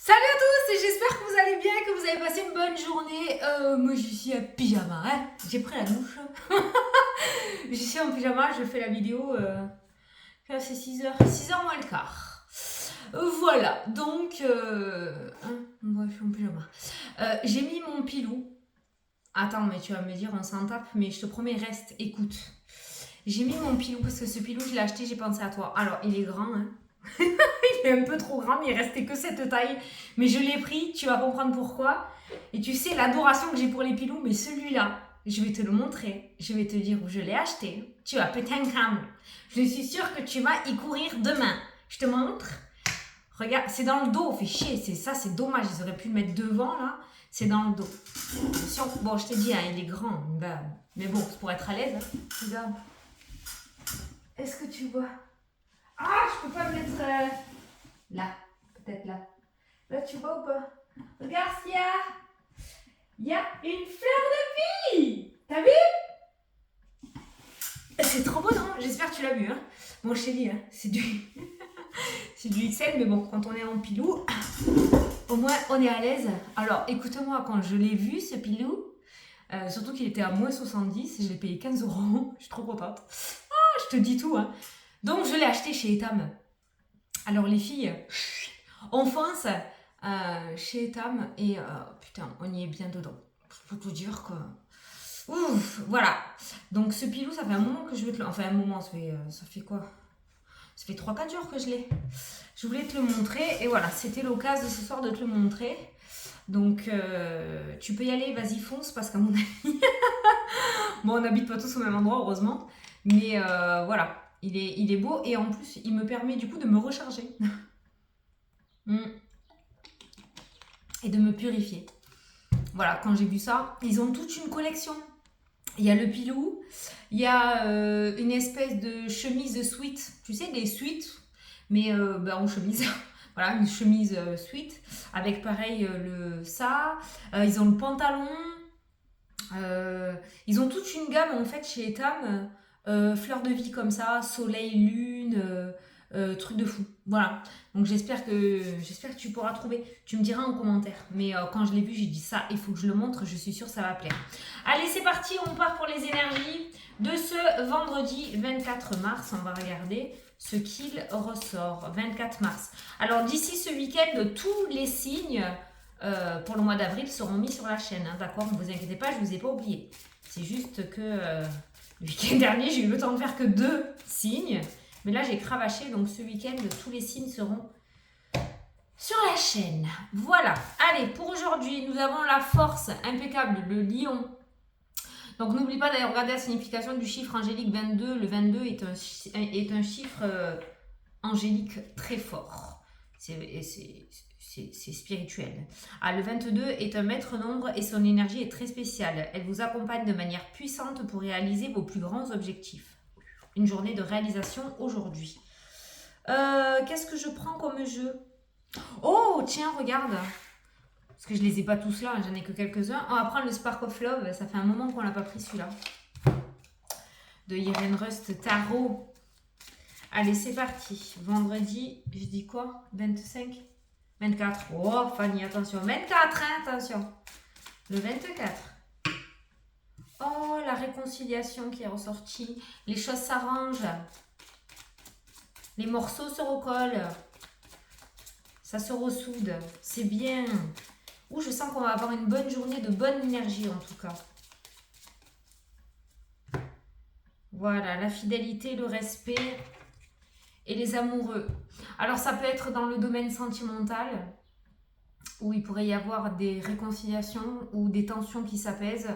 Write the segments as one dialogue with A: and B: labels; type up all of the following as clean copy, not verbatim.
A: Salut à tous et j'espère que vous allez bien, que vous avez passé une bonne journée. Moi je suis en pyjama, hein. J'ai pris la douche. Je suis en pyjama, je fais la vidéo. Là c'est 6h moins le quart. Voilà, donc... ouais, je suis en pyjama. J'ai mis mon pilou. Attends, mais tu vas me dire on s'en tape, mais je te promets, reste, écoute. J'ai mis mon pilou parce que ce pilou je l'ai acheté, j'ai pensé à toi. Alors il est grand, hein. Il est un peu trop grand, mais il restait que cette taille. Mais je l'ai pris, tu vas comprendre pourquoi. Et tu sais l'adoration que j'ai pour les pilous, mais celui-là, je vais te le montrer. Je vais te dire où je l'ai acheté. Tu vas péter un câble. Je suis sûre que tu vas y courir demain. Je te montre. Regarde, c'est dans le dos, fait chier. C'est dommage, ils auraient pu le mettre devant là. C'est dans le dos. Attention, bon, je t'ai dit, hein, il est grand. Mais bon, c'est pour être à l'aise. Hein. Regarde. Est-ce que tu vois? Ah, je peux pas me mettre là, peut-être là. Là, tu vois ou pas? Regarde ce qu'il y a. Il y a une fleur de vie. T'as vu? C'est trop beau, non? J'espère que tu l'as vu. Hein. Bon, je t'ai dit, hein, c'est du... c'est du XL, mais bon, quand on est en pilou, au moins on est à l'aise. Alors, écoute-moi, quand je l'ai vu, ce pilou, surtout qu'il était à moins 70, je l'ai payé 15 €. Je suis trop contente. Ah, je te dis tout, hein. Donc, je l'ai acheté chez Etam. Alors, les filles, on fonce chez Etam et putain, on y est bien dedans. Je peux te dire que... Ouf, voilà. Donc, ce pilou, ça fait un moment que je veux te le... Enfin, un moment, ça fait quoi? Ça fait 3-4 jours que je l'ai. Je voulais te le montrer et voilà, c'était l'occasion de ce soir de te le montrer. Donc, tu peux y aller, vas-y, fonce, parce qu'à mon avis... bon, on n'habite pas tous au même endroit, heureusement. Mais voilà. Il est beau et en plus, il me permet du coup de me recharger. Et de me purifier. Voilà, quand j'ai vu ça, ils ont toute une collection. Il y a le pilou, il y a une espèce de chemise sweat. Tu sais, des sweats, mais en chemise. Voilà, une chemise sweat. Avec pareil, ça. Ils ont le pantalon. Ils ont toute une gamme en fait chez Etam. Fleurs de vie comme ça, soleil, lune, truc de fou. Voilà. Donc j'espère que tu pourras trouver. Tu me diras en commentaire. Mais quand je l'ai vu, j'ai dit ça, il faut que je le montre. Je suis sûre que ça va plaire. Allez, c'est parti. On part pour les énergies de ce vendredi 24 mars. On va regarder ce qu'il ressort. 24 mars. Alors d'ici ce week-end, tous les signes pour le mois d'avril seront mis sur la chaîne. Hein, d'accord, ne vous inquiétez pas, je ne vous ai pas oublié. C'est juste que le week-end dernier, j'ai eu le temps de faire que 2 signes. Mais là, j'ai cravaché. Donc ce week-end, tous les signes seront sur la chaîne. Voilà. Allez, pour aujourd'hui, nous avons la force impeccable, le lion. Donc n'oublie pas d'aller regarder la signification du chiffre angélique 22. Le 22 est un chiffre angélique très fort. C'est spirituel. Ah, le 22 est un maître nombre et son énergie est très spéciale. Elle vous accompagne de manière puissante pour réaliser vos plus grands objectifs. Une journée de réalisation aujourd'hui. Qu'est-ce que je prends comme jeu? Oh, tiens, regarde. Parce que je les ai pas tous là, j'en ai que quelques-uns. On va prendre le Spark of Love. Ça fait un moment qu'on l'a pas pris celui-là. De Irene Rust Tarot. Allez, c'est parti. Vendredi, je dis quoi? 25? 24. Oh, Fanny, attention. 24, hein, attention. Le 24. Oh, la réconciliation qui est ressortie. Les choses s'arrangent. Les morceaux se recollent. Ça se ressoude. C'est bien. Ouh, je sens qu'on va avoir une bonne journée, de bonne énergie en tout cas. Voilà, la fidélité, le respect et les amoureux. Alors, ça peut être dans le domaine sentimental, où il pourrait y avoir des réconciliations ou des tensions qui s'apaisent.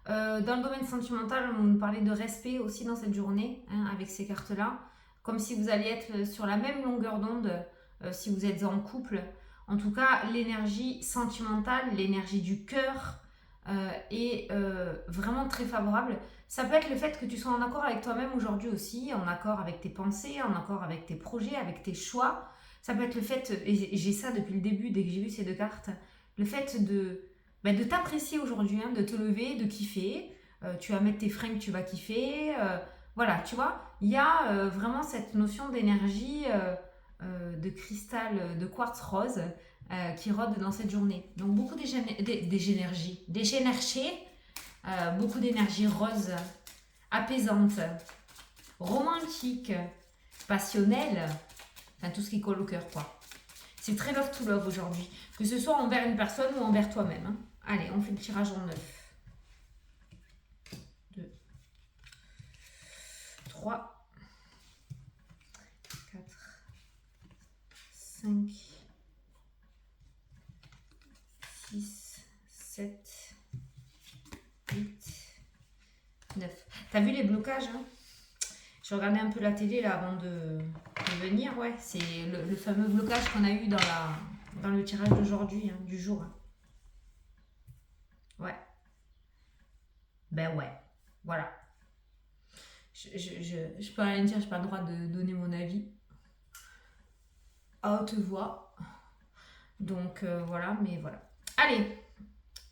A: Dans le domaine sentimental, on nous parlait de respect aussi dans cette journée, hein, avec ces cartes-là. Comme si vous alliez être sur la même longueur d'onde, si vous êtes en couple. En tout cas, l'énergie sentimentale, l'énergie du cœur est vraiment très favorable. Ça peut être le fait que tu sois en accord avec toi-même aujourd'hui aussi, en accord avec tes pensées, en accord avec tes projets, avec tes choix. Ça peut être le fait, et j'ai ça depuis le début, dès que j'ai vu ces 2 cartes, le fait de t'apprécier aujourd'hui, hein, de te lever, de kiffer. Tu vas mettre tes fringues, tu vas kiffer. Voilà, tu vois, il y a vraiment cette notion d'énergie de cristal de quartz rose qui rôde dans cette journée. Donc beaucoup d'énergie, beaucoup d'énergie rose, apaisante, romantique, passionnelle, enfin tout ce qui colle au cœur quoi. C'est très love to love aujourd'hui, que ce soit envers une personne ou envers toi-même. Hein. Allez, on fait le tirage en 9. 2, 3, 4, 5, 6, 7, 8, 9. T'as vu les blocages hein? Je regardais un peu la télé là avant de venir. Ouais, c'est le fameux blocage qu'on a eu dans le tirage d'aujourd'hui, hein, du jour. Hein. Ouais. Ben ouais. Voilà. Je peux rien dire, je n'ai pas le droit de donner mon avis à haute voix. Donc voilà, mais voilà. Allez,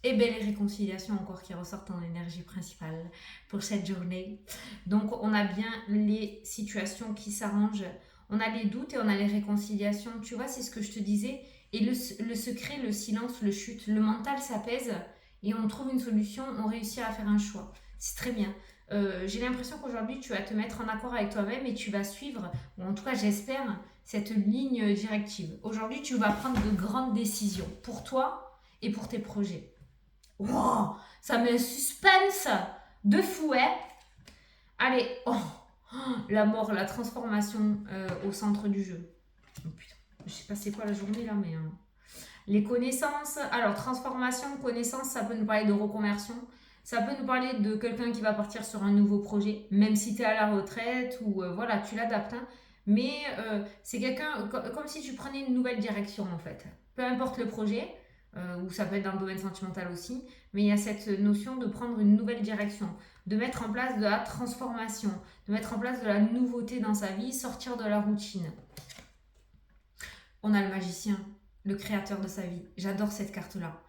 A: et belle réconciliation encore qui ressortent en énergie principale pour cette journée. Donc on a bien les situations qui s'arrangent, on a les doutes et on a les réconciliations. Tu vois, c'est ce que je te disais. Et le secret, le silence, le chute, le mental s'apaise et on trouve une solution, on réussit à faire un choix. C'est très bien. J'ai l'impression qu'aujourd'hui tu vas te mettre en accord avec toi-même et tu vas suivre, ou en tout cas j'espère, cette ligne directive. Aujourd'hui tu vas prendre de grandes décisions pour toi et pour tes projets. Wow, ça met un suspense de fou, hein. Allez, la mort, la transformation au centre du jeu. Oh, putain, je sais pas c'est quoi la journée là, mais... Les connaissances, alors transformation, connaissance, ça peut nous parler de reconversion. Ça peut nous parler de quelqu'un qui va partir sur un nouveau projet, même si tu es à la retraite ou voilà, tu l'adaptes. Hein. Mais c'est quelqu'un, comme si tu prenais une nouvelle direction en fait. Peu importe le projet, ou ça peut être dans le domaine sentimental aussi, mais il y a cette notion de prendre une nouvelle direction, de mettre en place de la transformation, de mettre en place de la nouveauté dans sa vie, sortir de la routine. On a le magicien, le créateur de sa vie. J'adore cette carte-là.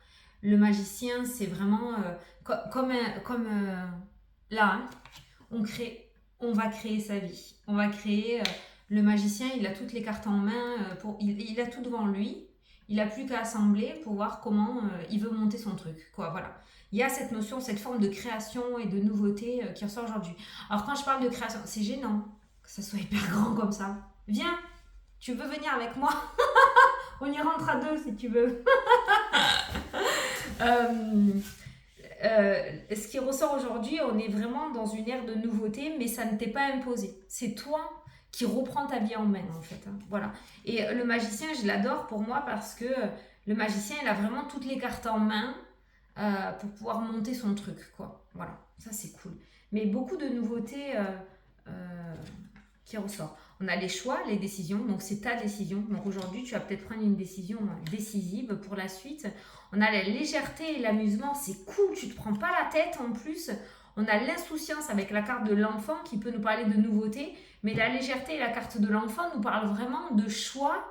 A: Le magicien, c'est vraiment comme là, hein, on va créer sa vie. On va créer le magicien, il a toutes les cartes en main, il a tout devant lui. Il n'a plus qu'à assembler pour voir comment il veut monter son truc. Quoi, voilà. Il y a cette notion, cette forme de création et de nouveauté qui ressort aujourd'hui. Alors quand je parle de création, c'est gênant que ça soit hyper grand comme ça. Viens, tu veux venir avec moi? On y rentre à deux si tu veux. Ce qui ressort aujourd'hui, on est vraiment dans une ère de nouveauté, mais ça ne t'est pas imposé. C'est toi qui reprends ta vie en main, en fait. Hein. Voilà. Et le magicien, je l'adore pour moi parce que le magicien, il a vraiment toutes les cartes en main pour pouvoir monter son truc, quoi. Voilà, ça c'est cool. Mais beaucoup de nouveautés qui ressortent. On a les choix, les décisions, donc c'est ta décision. Donc aujourd'hui, tu vas peut-être prendre une décision décisive pour la suite. On a la légèreté et l'amusement, c'est cool, tu ne te prends pas la tête en plus. On a l'insouciance avec la carte de l'enfant qui peut nous parler de nouveautés, mais la légèreté et la carte de l'enfant nous parlent vraiment de choix,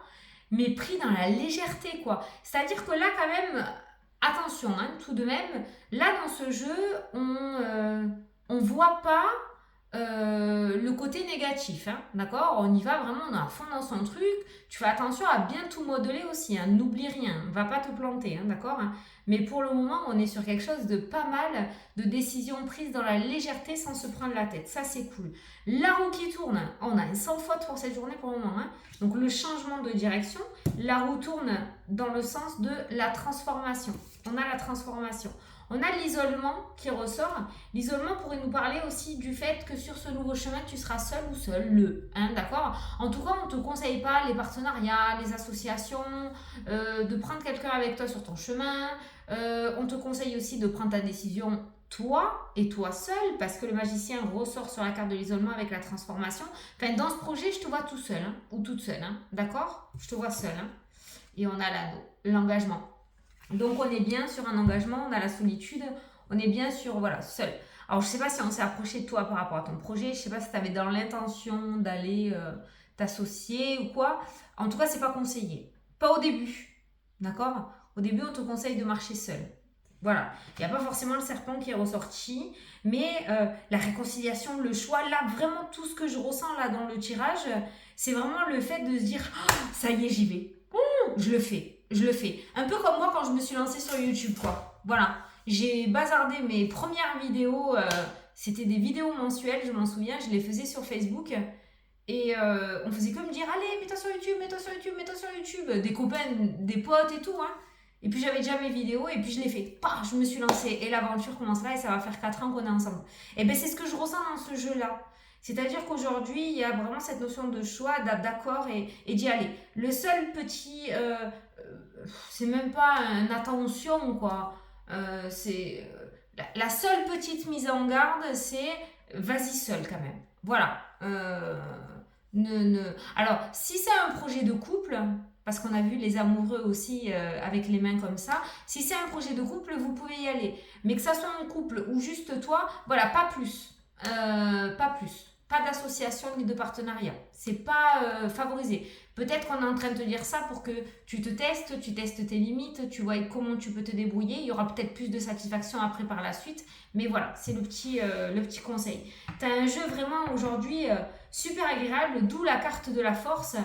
A: mais pris dans la légèreté, quoi. C'est-à-dire que là, quand même, attention, hein, tout de même, là dans ce jeu, on voit pas le côté négatif, hein, d'accord? On y va vraiment, on est à fond dans son truc. Tu fais attention à bien tout modeler aussi, hein, n'oublie rien, va pas te planter, hein, d'accord? Hein. Mais pour le moment, on est sur quelque chose de pas mal, de décisions prises dans la légèreté sans se prendre la tête. Ça, c'est cool. La roue qui tourne, on a une sans faute pour cette journée pour le moment. Hein. Donc le changement de direction, la roue tourne dans le sens de la transformation. On a la transformation. On a l'isolement qui ressort. L'isolement pourrait nous parler aussi du fait que sur ce nouveau chemin, tu seras seul ou seul, hein, d'accord? En tout cas, on ne te conseille pas les partenariats, les associations, de prendre quelqu'un avec toi sur ton chemin. On te conseille aussi de prendre ta décision toi et toi seul, parce que le magicien ressort sur la carte de l'isolement avec la transformation. Enfin, dans ce projet, je te vois tout seul, hein, ou toute seule, hein, d'accord? Je te vois seul. Hein. Et on a l'anneau, l'engagement. Donc on est bien sur un engagement, on a la solitude, on est bien sur, voilà, seul. Alors je sais pas si on s'est approché de toi par rapport à ton projet, je sais pas si tu avais dans l'intention d'aller t'associer ou quoi. En tout cas, c'est pas conseillé. Pas au début, d'accord? Au début, on te conseille de marcher seul. Voilà, il n'y a pas forcément le serpent qui est ressorti, mais la réconciliation, le choix, là, vraiment tout ce que je ressens là dans le tirage, c'est vraiment le fait de se dire, ah, ça y est, j'y vais. Je le fais, je le fais. Un peu comme moi quand je me suis lancée sur YouTube, quoi. Voilà, j'ai bazardé mes premières vidéos, c'était des vidéos mensuelles, je m'en souviens, je les faisais sur Facebook. Et on faisait que me dire, allez, mets-toi sur YouTube, mets-toi sur YouTube, mets-toi sur YouTube. Des copains, des potes et tout, hein. Et puis j'avais déjà mes vidéos et puis je l'ai fait. Pah, je me suis lancée et l'aventure commence là et ça va faire 4 ans qu'on est ensemble. Et bien c'est ce que je ressens dans ce jeu-là. C'est-à-dire qu'aujourd'hui, il y a vraiment cette notion de choix, d'accord et d'y aller. Le seul petit... c'est même pas une attention, quoi. C'est... la seule petite mise en garde, c'est vas-y seul quand même. Voilà. Alors, si c'est un projet de couple, parce qu'on a vu les amoureux aussi avec les mains comme ça, si c'est un projet de couple, vous pouvez y aller. Mais que ça soit un couple ou juste toi, voilà, pas plus. Pas plus. Pas d'association ni de partenariat. C'est pas favorisé. Peut-être qu'on est en train de te dire ça pour que tu te testes, tu testes tes limites, tu vois comment tu peux te débrouiller. Il y aura peut-être plus de satisfaction après par la suite. Mais voilà, c'est le petit conseil. Tu as un jeu vraiment aujourd'hui super agréable, d'où la carte de la force.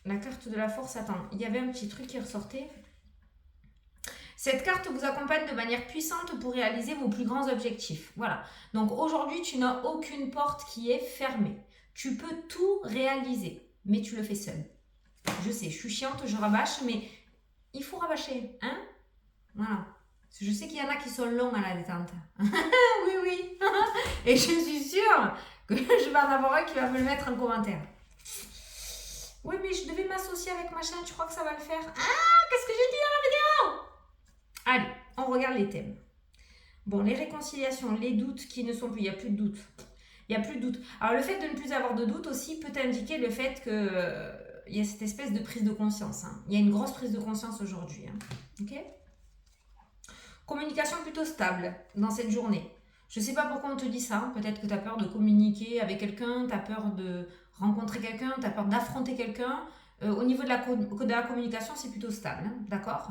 A: La carte de la force, attends, il y avait un petit truc qui ressortait. Cette carte vous accompagne de manière puissante pour réaliser vos plus grands objectifs. Voilà. Donc aujourd'hui, tu n'as aucune porte qui est fermée. Tu peux tout réaliser, mais tu le fais seul. Je sais, je suis chiante, je rabâche, mais il faut rabâcher, hein? Voilà. Je sais qu'il y en a qui sont longs à la détente. Oui, oui. Et je suis sûre que je vais en avoir un qui va me le mettre en commentaire. Oui, mais je devais m'associer avec machin, tu crois que ça va le faire? Ah, qu'est-ce que j'ai dit dans la vidéo? Allez, on regarde les thèmes. Bon, les réconciliations, les doutes qui ne sont plus, il n'y a plus de doutes. Il n'y a plus de doute. Alors, le fait de ne plus avoir de doute aussi peut indiquer le fait que il y a cette espèce de prise de conscience. Hein. Il y a une grosse prise de conscience aujourd'hui. Hein. Ok? Communication plutôt stable dans cette journée. Je ne sais pas pourquoi on te dit ça. Peut-être que tu as peur de communiquer avec quelqu'un, tu as peur de rencontrer quelqu'un, tu as peur d'affronter quelqu'un. Au niveau de la communication, c'est plutôt stable. Hein. D'accord?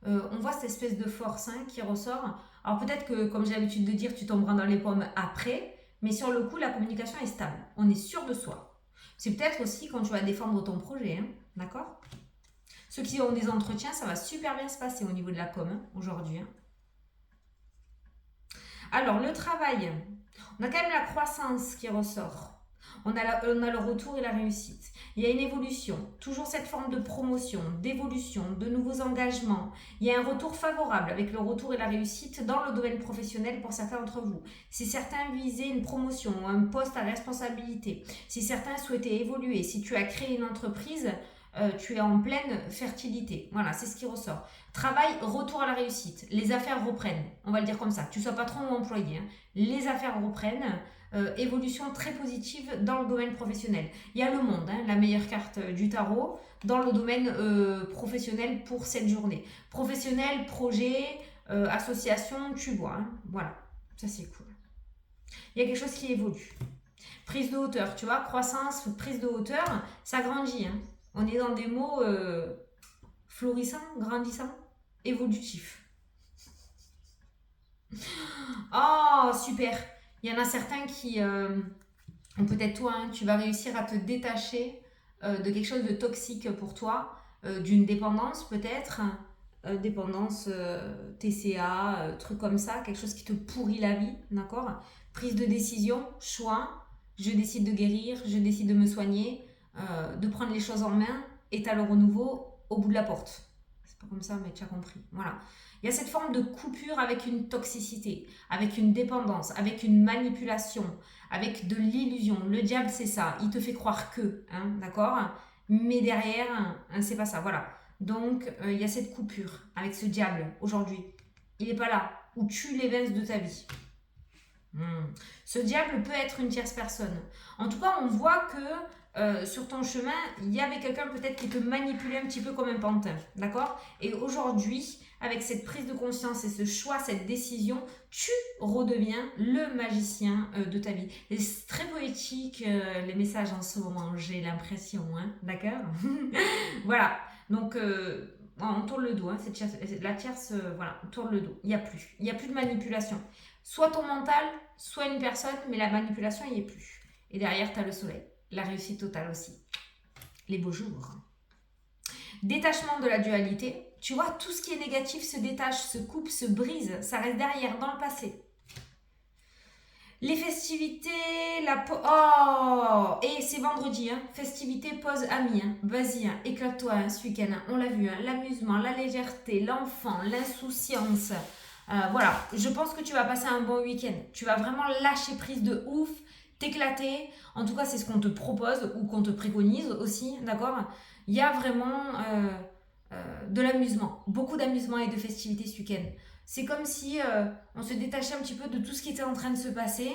A: On voit cette espèce de force hein, qui ressort. Alors peut-être que, comme j'ai l'habitude de dire, tu tomberas dans les pommes après. Mais sur le coup, la communication est stable. On est sûr de soi. C'est peut-être aussi quand tu vas défendre ton projet. Hein, d'accord? Ceux qui ont des entretiens, ça va super bien se passer au niveau de la com hein, aujourd'hui. Hein. Alors, le travail. On a quand même la croissance qui ressort. On a le retour et la réussite. Il y a une évolution, toujours cette forme de promotion, d'évolution, de nouveaux engagements. Il y a un retour favorable avec le retour et la réussite dans le domaine professionnel pour certains d'entre vous. Si certains visaient une promotion ou un poste à responsabilité, si certains souhaitaient évoluer, si tu as créé une entreprise, tu es en pleine fertilité. Voilà, c'est ce qui ressort. Travail, retour à la réussite. Les affaires reprennent. On va le dire comme ça. Tu sois patron ou employé. Hein. Les affaires reprennent. Évolution très positive dans le domaine professionnel. Il y a le monde, hein, la meilleure carte du tarot, dans le domaine professionnel pour cette journée. Professionnel, projet, association, tu vois. Hein, voilà, ça c'est cool. Il y a quelque chose qui évolue. Prise de hauteur, tu vois, croissance, prise de hauteur, ça grandit. Hein. On est dans des mots florissants, grandissants, évolutifs. Oh, super! Il y en a certains qui, peut-être toi, hein, tu vas réussir à te détacher de quelque chose de toxique pour toi, d'une dépendance peut-être, dépendance TCA, truc comme ça, quelque chose qui te pourrit la vie, d'accord? Prise de décision, choix, je décide de guérir, je décide de me soigner, de prendre les choses en main, et t'as le renouveau au bout de la porte. C'est pas comme ça, mais tu as compris. Voilà. Il y a cette forme de coupure avec une toxicité, avec une dépendance, avec une manipulation, avec de l'illusion. Le diable, c'est ça. Il te fait croire que, hein, d'accord? Mais derrière, hein, c'est pas ça. Voilà. Donc, il y a cette coupure avec ce diable aujourd'hui. Il n'est pas là. Ou tue l'évince de ta vie. Ce diable peut être une tierce personne. En tout cas, on voit que sur ton chemin, il y avait quelqu'un peut-être qui te manipulait un petit peu comme un pantin. D'accord? Et aujourd'hui, avec cette prise de conscience et ce choix, cette décision, tu redeviens le magicien de ta vie. Et c'est très poétique, les messages en ce moment, j'ai l'impression. Hein, d'accord? Voilà. Donc, On tourne le dos, hein, la tierce, voilà, on tourne le dos. Il n'y a plus. Il n'y a plus de manipulation. Soit ton mental, soit une personne, mais la manipulation, il n'y est plus. Et derrière, tu as le soleil. La réussite totale aussi. Les beaux jours. Détachement de la dualité. Tu vois, tout ce qui est négatif se détache, se coupe, se brise. Ça reste derrière, dans le passé. Les festivités, Oh, et c'est vendredi, hein. Festivités, pause, amis. Hein. Vas-y, hein. Éclate-toi hein, ce week-end. Hein. On l'a vu, hein. L'amusement, la légèreté, l'enfant, l'insouciance. Voilà, je pense que tu vas passer un bon week-end. Tu vas vraiment lâcher prise de ouf, t'éclater. En tout cas, c'est ce qu'on te propose ou qu'on te préconise aussi, d'accord? Il y a vraiment de l'amusement, beaucoup d'amusement et de festivités ce week-end. C'est comme si on se détachait un petit peu de tout ce qui était en train de se passer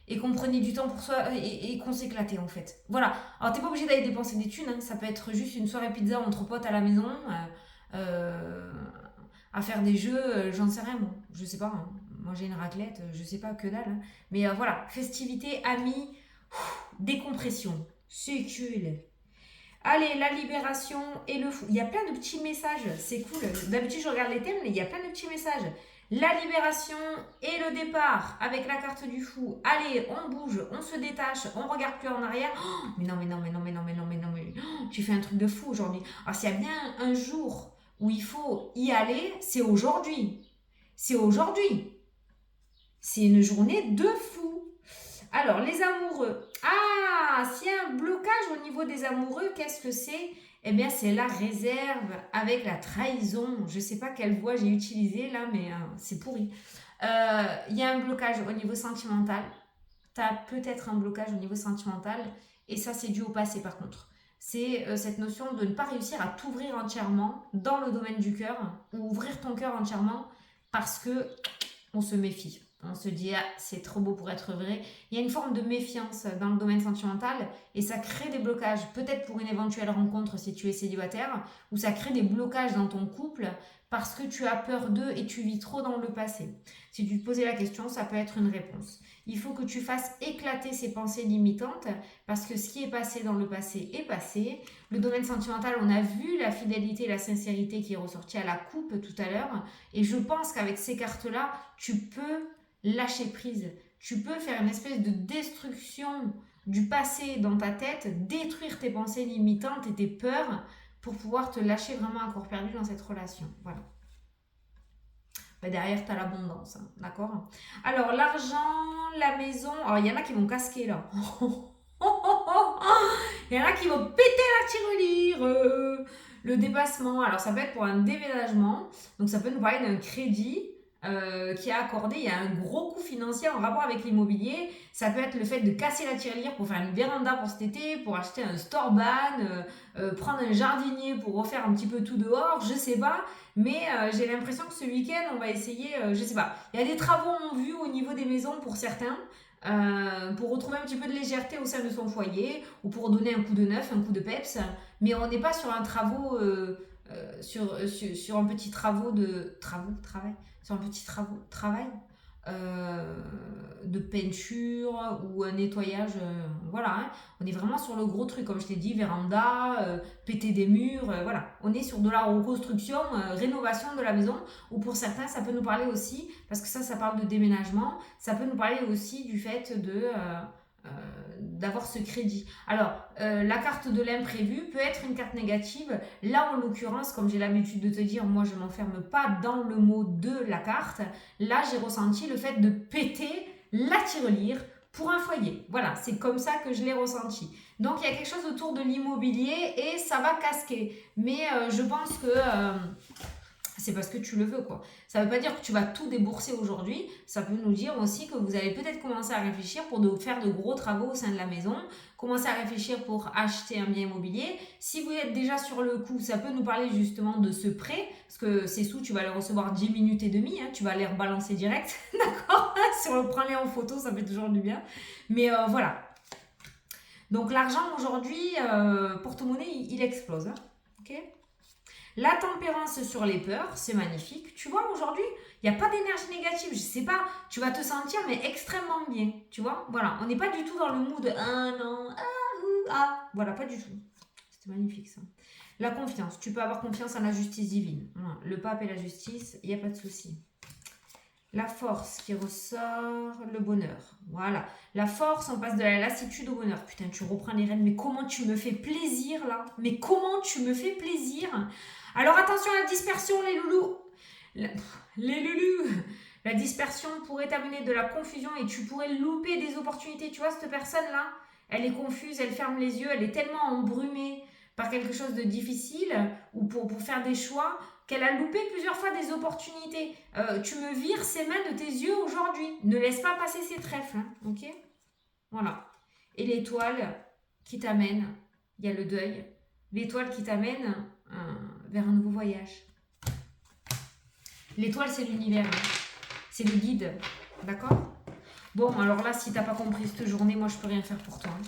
A: et qu'on prenait du temps pour soi et qu'on s'éclatait en fait. Voilà. Alors t'es pas obligé d'aller dépenser des thunes, hein. Ça peut être juste une soirée pizza entre potes à la maison, à faire des jeux, j'en sais rien moi. Je sais pas, hein. Manger une raclette, je sais pas, que dalle. Hein. Mais voilà, festivité, amis, décompression. C'est cool. Allez, la libération et le fou. Il y a plein de petits messages, c'est cool. D'habitude, je regarde les thèmes, mais il y a plein de petits messages. La libération et le départ avec la carte du fou. Allez, on bouge, on se détache, on regarde plus en arrière. Oh, mais non, mais non, mais non, mais non, mais non, mais non, mais oh, tu fais un truc de fou aujourd'hui. Alors, s'il y a bien un jour où il faut y aller, c'est aujourd'hui. C'est aujourd'hui. C'est une journée de fou. Alors, les amoureux. Ah, s'il y a un blocage au niveau des amoureux, qu'est-ce que c'est? Eh bien, c'est la réserve avec la trahison. Je ne sais pas quelle voix j'ai utilisée là, mais c'est pourri. Il y a un blocage au niveau sentimental. Tu as peut-être un blocage au niveau sentimental. Et ça, c'est dû au passé par contre. C'est cette notion de ne pas réussir à t'ouvrir entièrement dans le domaine du cœur ou ouvrir ton cœur entièrement parce que on se méfie. On se dit, ah, c'est trop beau pour être vrai. Il y a une forme de méfiance dans le domaine sentimental et ça crée des blocages. Peut-être pour une éventuelle rencontre si tu es célibataire, ou ça crée des blocages dans ton couple parce que tu as peur d'eux et tu vis trop dans le passé. Si tu te posais la question, ça peut être une réponse. Il faut que tu fasses éclater ces pensées limitantes parce que ce qui est passé dans le passé est passé. Le domaine sentimental, on a vu la fidélité et la sincérité qui est ressortie à la coupe tout à l'heure. Et je pense qu'avec ces cartes-là, tu peux lâcher prise. Tu peux faire une espèce de destruction du passé dans ta tête, détruire tes pensées limitantes et tes peurs pour pouvoir te lâcher vraiment à corps perdu dans cette relation. Voilà. Ben derrière, tu as l'abondance, hein, d'accord? Alors, l'argent, la maison... Alors, il y en a qui vont casquer, là. Il y en a qui vont péter la tirelire. Le dépassement, alors ça peut être pour un déménagement. Donc, ça peut nous parler d'un crédit qui est accordé. Il y a un gros coût financier en rapport avec l'immobilier. Ça peut être le fait de casser la tirelire pour faire une véranda pour cet été, pour acheter un store-ban, prendre un jardinier pour refaire un petit peu tout dehors, je sais pas. Mais j'ai l'impression que ce week-end, on va essayer, je sais pas. Il y a des travaux en vue au niveau des maisons pour certains, pour retrouver un petit peu de légèreté au sein de son foyer, ou pour donner un coup de neuf, un coup de peps. Mais on n'est pas sur un travail, sur un petit travail de peinture ou un nettoyage, voilà, hein. On est vraiment sur le gros truc, comme je t'ai dit, véranda, péter des murs, voilà. On est sur de la reconstruction, rénovation de la maison, ou pour certains, ça peut nous parler aussi, parce que ça parle de déménagement, ça peut nous parler aussi du fait d'avoir ce crédit. Alors, la carte de l'imprévu peut être une carte négative. Là, en l'occurrence, comme j'ai l'habitude de te dire, moi, je ne m'enferme pas dans le mot de la carte. Là, j'ai ressenti le fait de péter la tirelire pour un foyer. Voilà, c'est comme ça que je l'ai ressenti. Donc, il y a quelque chose autour de l'immobilier et ça va casquer. Mais je pense que... c'est parce que tu le veux, quoi. Ça ne veut pas dire que tu vas tout débourser aujourd'hui. Ça peut nous dire aussi que vous allez peut-être commencer à réfléchir pour faire de gros travaux au sein de la maison. Commencer à réfléchir pour acheter un bien immobilier. Si vous êtes déjà sur le coup, ça peut nous parler justement de ce prêt. Parce que ces sous, tu vas les recevoir 10 minutes et demie. Hein, tu vas les rebalancer direct. D'accord? Si on prend les en photo, ça fait toujours du bien. Mais voilà. Donc l'argent aujourd'hui, porte-monnaie, il explose. Hein, ok? La tempérance sur les peurs, c'est magnifique. Tu vois, aujourd'hui, il n'y a pas d'énergie négative. Je sais pas, tu vas te sentir, mais extrêmement bien. Tu vois, voilà, on n'est pas du tout dans le mood « Ah non, ah, voilà, pas du tout. » C'était magnifique ça. La confiance. Tu peux avoir confiance en la justice divine. Voilà. Le pape et la justice, il n'y a pas de souci. La force qui ressort, le bonheur. Voilà. La force, on passe de la lassitude au bonheur. Putain, tu reprends les rênes. Mais comment tu me fais plaisir là? Mais comment tu me fais plaisir? Alors attention à la dispersion, les loulous. Les loulous. La dispersion pourrait t'amener de la confusion et tu pourrais louper des opportunités. Tu vois, cette personne-là, elle est confuse, elle ferme les yeux, elle est tellement embrumée par quelque chose de difficile ou pour faire des choix qu'elle a loupé plusieurs fois des opportunités. Tu me vires ses mains de tes yeux aujourd'hui. Ne laisse pas passer ces trèfles. Hein, ok? Voilà. Et l'étoile qui t'amène, il y a le deuil, l'étoile qui t'amène vers un nouveau voyage. L'étoile, c'est l'univers. Hein. C'est le guide. D'accord? Bon, alors là, si tu n'as pas compris cette journée, moi, je peux rien faire pour toi. Hein.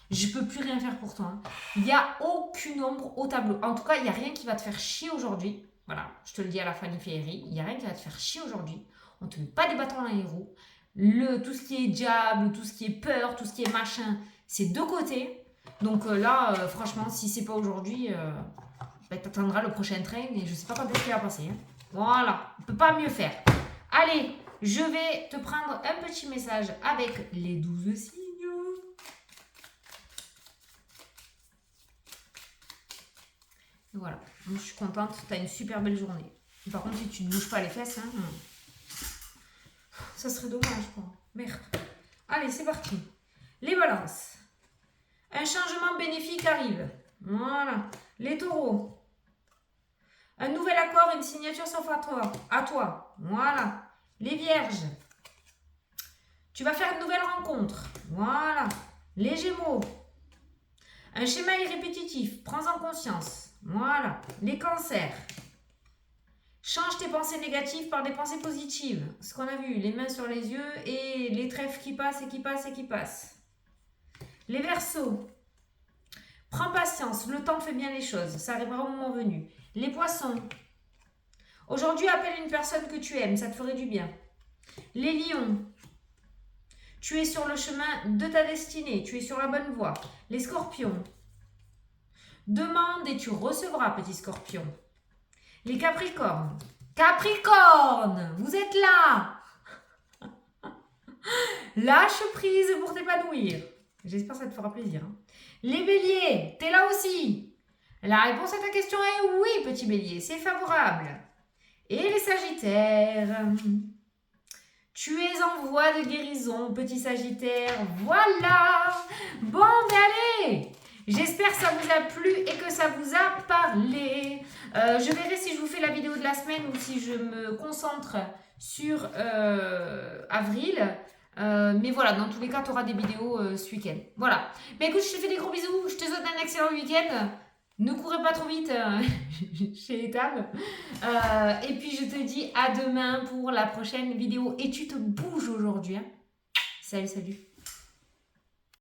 A: Je peux plus rien faire pour toi. Hein. Il n'y a aucune ombre au tableau. En tout cas, il n'y a rien qui va te faire chier aujourd'hui. Voilà, je te le dis à la Fanny Féerie. Il n'y a rien qui va te faire chier aujourd'hui. On ne te met pas des bâtons dans les roues. Tout ce qui est diable, tout ce qui est peur, tout ce qui est machin, c'est de côté. Donc là, franchement, si c'est pas aujourd'hui, tu attendras le prochain train et je ne sais pas quand est-ce qu'il va passer. Hein. Voilà, on ne peut pas mieux faire. Allez, je vais te prendre un petit message avec les 12 signes. Voilà, donc, je suis contente, tu as une super belle journée. Par contre, si tu ne bouges pas les fesses, hein, ça serait dommage, quoi. Merde. Allez, c'est parti. Les balances. Un changement bénéfique arrive. Voilà. Les taureaux. Un nouvel accord, une signature s'offre à toi. Voilà. Les vierges. Tu vas faire une nouvelle rencontre. Voilà. Les gémeaux. Un schéma est répétitif. Prends-en conscience. Voilà. Les cancers. Change tes pensées négatives par des pensées positives. Ce qu'on a vu, les mains sur les yeux et les trèfles qui passent et qui passent et qui passent. Les verseaux. Prends patience, le temps fait bien les choses. Ça arrivera au moment venu. Les poissons. Aujourd'hui, appelle une personne que tu aimes, ça te ferait du bien. Les lions. Tu es sur le chemin de ta destinée, tu es sur la bonne voie. Les scorpions. Demande et tu recevras, petit scorpion. Les capricornes. Capricorne, vous êtes là. Lâche prise pour t'épanouir. J'espère que ça te fera plaisir. Hein. Les béliers, t'es là aussi. La réponse à ta question est oui, petit bélier, c'est favorable. Et les sagittaires. Tu es en voie de guérison, petit sagittaire. Voilà. Bon, ben allez. J'espère que ça vous a plu et que ça vous a parlé. Je verrai si je vous fais la vidéo de la semaine ou si je me concentre sur avril. Mais voilà, dans tous les cas, tu auras des vidéos ce week-end. Voilà. Mais écoute, je te fais des gros bisous. Je te souhaite un excellent week-end. Ne courez pas trop vite chez les tables. Et puis, je te dis à demain pour la prochaine vidéo. Et tu te bouges aujourd'hui. Hein. Salut, salut.